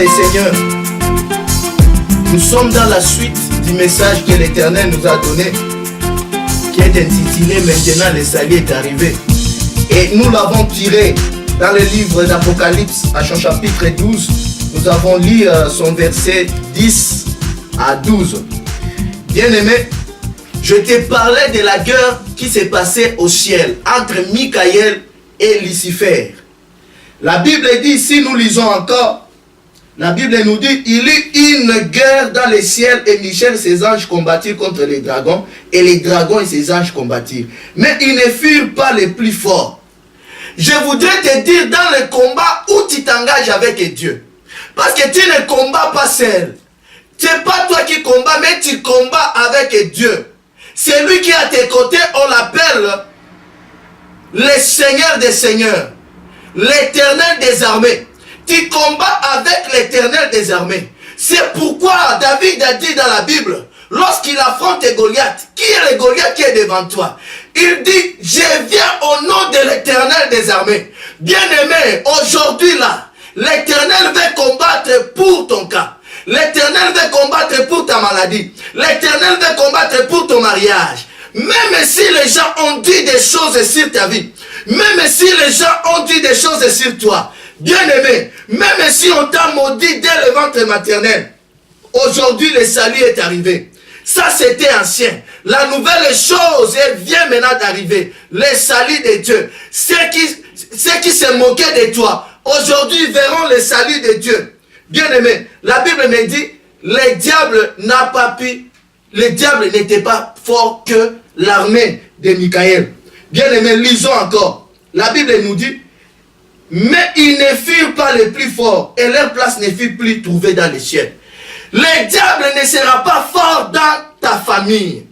des seigneurs. Nous sommes dans la suite du message que l'Éternel nous a donné, qui est intitulé « Maintenant le salut est arrivé ». Et nous l'avons tiré dans le livre d'Apocalypse, à son chapitre 12. Nous avons lu son verset 10 à 12. Bien-aimé, je t'ai parlé de la guerre qui s'est passée au ciel entre Michaël et Lucifer. La Bible dit, si nous lisons encore, la Bible nous dit, il y eut une guerre dans le ciel et Michel et ses anges combattirent contre les dragons et les dragons et ses anges combattirent. Mais ils ne furent pas les plus forts. Je voudrais te dire dans le combat où tu t'engages avec Dieu. Parce que tu ne combats pas seul. Ce n'est pas toi qui combats, mais tu combats avec Dieu. C'est lui qui est à tes côtés, on l'appelle le Seigneur des Seigneurs, l'Éternel des armées. Tu combats avec l'Éternel des armées. C'est pourquoi David a dit dans la Bible, lorsqu'il affronte Goliath, qui est le Goliath qui est devant toi? Il dit, je viens au nom de l'Éternel des armées. Bien-aimé, aujourd'hui là, l'Éternel veut combattre pour ton cas. L'Éternel veut combattre pour ta maladie. L'Éternel veut combattre pour ton mariage. Même si les gens ont dit des choses sur ta vie, même si les gens ont dit des choses sur toi, bien-aimé, même si on t'a maudit dès le ventre maternel, aujourd'hui le salut est arrivé. Ça c'était ancien. La nouvelle chose, elle vient maintenant d'arriver. Le salut de Dieu. Ceux qui se moquaient de toi, aujourd'hui verront le salut de Dieu. Bien-aimé, la Bible me dit, le diable n'a pas pu, le diable n'était pas fort que l'armée de Michaël. Bien-aimé, lisons encore. La Bible nous dit, mais ils ne furent pas les plus forts et leur place ne fut plus trouvée dans les cieux. Le diable ne sera pas fort dans ta famille.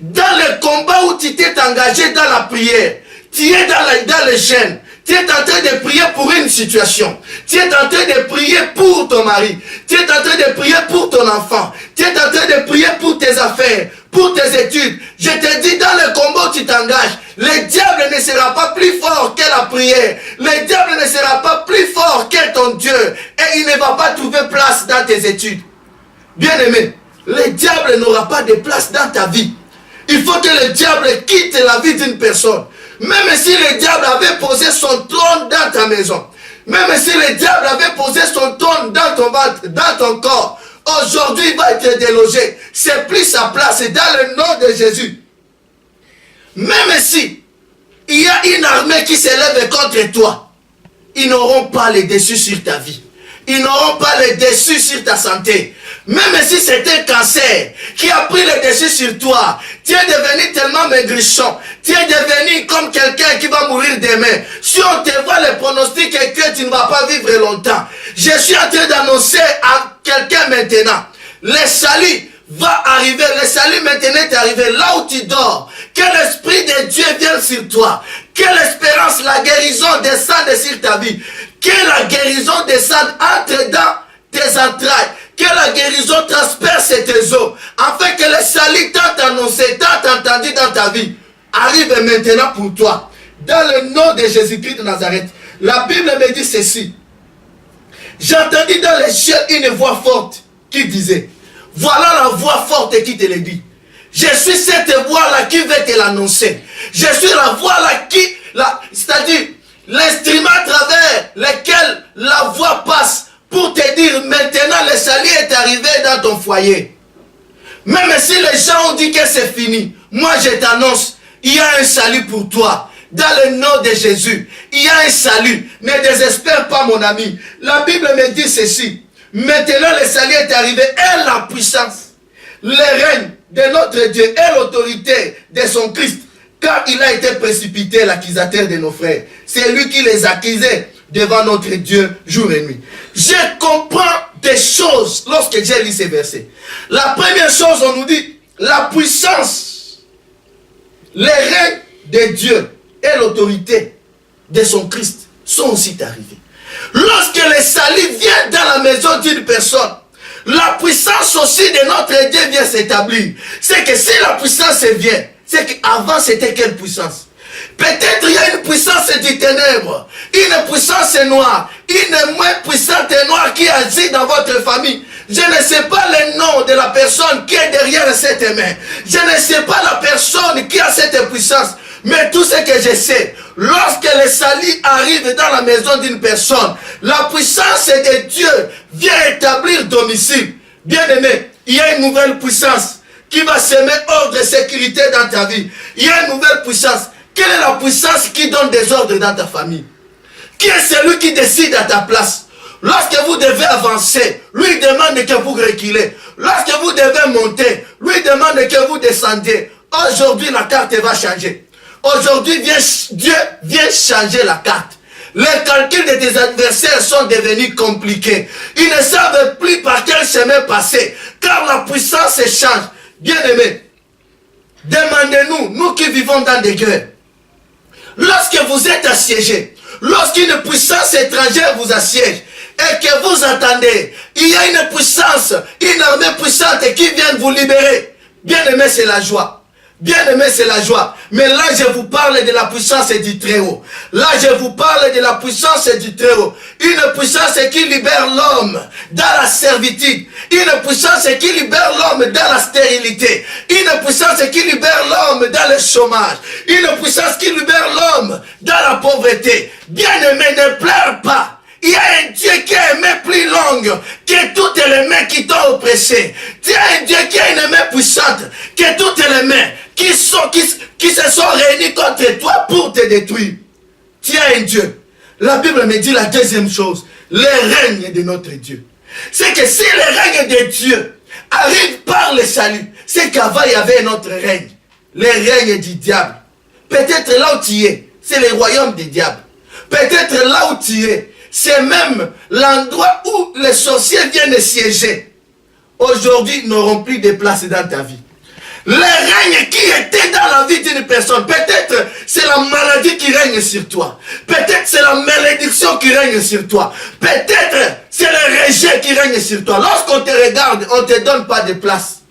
Dans le combat où tu t'es engagé dans la prière, tu es dans le jeûne. Tu es en train de prier pour une situation. Tu es en train de prier pour ton mari. Tu es en train de prier pour ton enfant. Tu es en train de prier pour tes affaires, pour tes études. Je te dis, dans le combat où tu t'engages, le diable ne sera pas plus fort que la prière. Le diable ne sera pas plus fort que ton Dieu. Et il ne va pas trouver place dans tes études. Bien-aimé, le diable n'aura pas de place dans ta vie. Il faut que le diable quitte la vie d'une personne. Même si le diable avait posé son trône dans ta maison, même si le diable avait posé son trône dans ton ventre, dans ton corps, aujourd'hui il va être délogé. C'est plus sa place, c'est dans le nom de Jésus. Même si il y a une armée qui s'élève contre toi, ils n'auront pas le dessus sur ta vie. Ils n'auront pas le dessus sur ta santé. Même si c'est un cancer qui a pris le dessus sur toi, tu es devenu tellement maigrichon, tu es devenu comme quelqu'un qui va mourir demain. Si on te voit le pronostic et que tu ne vas pas vivre longtemps, je suis en train d'annoncer à quelqu'un maintenant, le salut va arriver, le salut maintenant est arrivé là où tu dors. Que l'Esprit de Dieu vienne sur toi, que l'espérance, la guérison descende sur ta vie, que la guérison descende entre dans tes entrailles, que la guérison transperce tes os, afin que le salut tant annoncé, tant entendu dans ta vie, arrive maintenant pour toi. Dans le nom de Jésus-Christ de Nazareth, la Bible me dit ceci. J'ai entendu dans les cieux une voix forte qui disait, voilà la voix forte qui te le dit. Je suis cette voix-là qui veut te l'annoncer. Je suis la voix-là qui, c'est-à-dire l'instrument à travers lequel la voix passe pour te dire maintenant le salut est arrivé dans ton foyer. Même si les gens ont dit que c'est fini, moi je t'annonce, il y a un salut pour toi. Dans le nom de Jésus, il y a un salut. Ne désespère pas mon ami. La Bible me dit ceci. Maintenant le salut est arrivé et la puissance, le règne de notre Dieu et l'autorité de son Christ. Car il a été précipité l'accusateur de nos frères. C'est lui qui les accusait devant notre Dieu jour et nuit. Je comprends des choses lorsque j'ai lu ces versets. La première chose, on nous dit, la puissance, le règne de Dieu et l'autorité de son Christ sont aussi arrivés. Lorsque le salut vient dans la maison d'une personne, la puissance aussi de notre Dieu vient s'établir. C'est que si la puissance vient, c'est qu'avant c'était quelle puissance? Peut-être il y a une puissance du ténèbre, une puissance noire une main puissante et noire qui agit dans votre famille. Je ne sais pas le nom de la personne qui est derrière cette main. Je ne sais pas la personne qui a cette puissance. Mais tout ce que je sais, lorsque le salut arrive dans la maison d'une personne, la puissance de Dieu vient établir domicile. Bien-aimé, il y a une nouvelle puissance qui va semer ordre et sécurité dans ta vie. Il y a une nouvelle puissance. Quelle est la puissance qui donne des ordres dans ta famille? Qui est celui qui décide à ta place? Lorsque vous devez avancer, lui demande que vous reculez. Lorsque vous devez monter, lui demande que vous descendiez. Aujourd'hui, la carte va changer. Aujourd'hui, Dieu vient changer la carte. Les calculs de tes adversaires sont devenus compliqués. Ils ne savent plus par quel chemin passer, car la puissance change. Bien-aimés, demandez-nous, nous qui vivons dans des guerres, lorsque vous êtes assiégés, lorsqu'une puissance étrangère vous assiège, et que vous attendez, il y a une puissance, une armée puissante qui vient vous libérer. Bien-aimé, c'est la joie. Bien-aimé, c'est la joie. Mais là, je vous parle de la puissance du Très-Haut. Là, je vous parle de la puissance du Très-Haut. Une puissance qui libère l'homme dans la servitude. Une puissance qui libère l'homme dans la stérilité. Une puissance qui libère l'homme dans le chômage. Une puissance qui libère l'homme dans la pauvreté. Bien-aimé, ne pleure pas. Il y a un Dieu qui a une main plus longue que toutes les mains qui t'ont oppressé. Il y a un Dieu qui a une main puissante que toutes les mains qui se sont réunies contre toi pour te détruire. Tu as un Dieu. La Bible me dit la deuxième chose, le règne de notre Dieu. C'est que si le règne de Dieu arrive par le salut, c'est qu'avant il y avait un autre règne. Le règne du diable. Peut-être là où tu es, c'est le royaume du diable. Peut-être là où tu es, c'est même l'endroit où les sorciers viennent siéger. Aujourd'hui, ils n'auront plus de place dans ta vie. Le règne qui était dans la vie d'une personne, peut-être c'est la maladie qui règne sur toi. Peut-être c'est la malédiction qui règne sur toi. Peut-être c'est le rejet qui règne sur toi. Lorsqu'on te regarde, on ne te donne pas de place.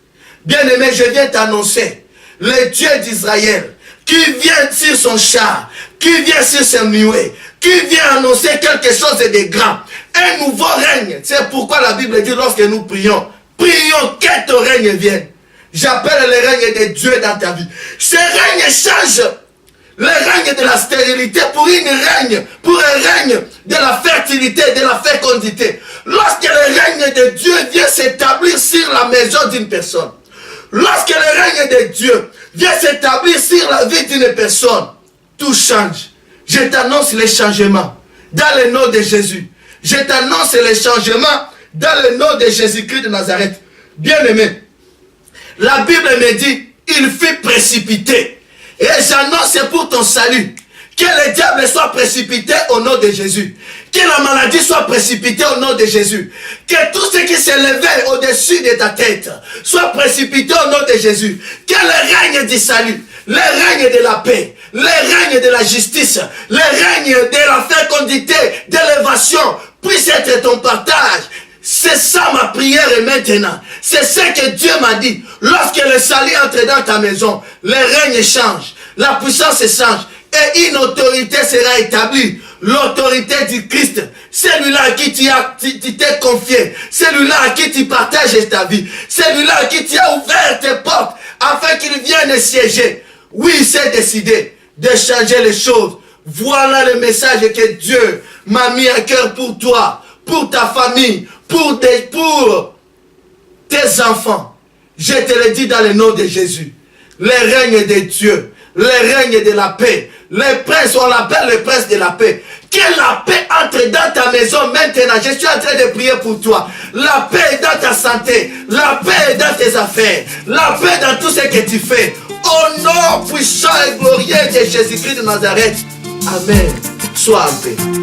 Bien-aimé, je viens t'annoncer le Dieu d'Israël qui vient sur son char, qui vient sur ses nuées, qui vient annoncer quelque chose de grand. Un nouveau règne. C'est pourquoi la Bible dit lorsque nous prions, prions que ton règne vienne. J'appelle le règne de Dieu dans ta vie. Ce règne change le règne de la stérilité pour un règne de la fertilité, de la fécondité. Lorsque le règne de Dieu vient s'établir sur la maison d'une personne, lorsque le règne de Dieu vient s'établir sur la vie d'une personne, tout change. Je t'annonce les changements dans le nom de Jésus. Je t'annonce les changements dans le nom de Jésus-Christ de Nazareth. Bien-aimé, la Bible me dit, il fut précipité. Et j'annonce pour ton salut, que le diable soit précipité au nom de Jésus. Que la maladie soit précipitée au nom de Jésus. Que tout ce qui s'est levé au-dessus de ta tête soit précipité au nom de Jésus. Que le règne du salut, le règne de la paix, le règne de la justice, le règne de la fécondité, d'élévation puisse être ton partage. C'est ça ma prière maintenant. C'est ce que Dieu m'a dit. Lorsque le salut entre dans ta maison, le règne change, la puissance change et une autorité sera établie. L'autorité du Christ, celui-là à qui tu t'es confié, celui-là à qui tu partages ta vie, celui-là à qui tu as ouvert tes portes afin qu'il vienne siéger. Oui, il s'est décidé de changer les choses. Voilà le message que Dieu m'a mis à cœur pour toi, pour ta famille, pour tes enfants. Je te le dis dans le nom de Jésus. Le règne de Dieu, le règne de la paix. Le prince, on l'appelle le prince de la paix. Que la paix entre dans ta maison maintenant. Je suis en train de prier pour toi. La paix dans ta santé. La paix dans tes affaires. La paix dans tout ce que tu fais. Au nom puissant et glorieux de Jésus-Christ de Nazareth. Amen. Sois en paix.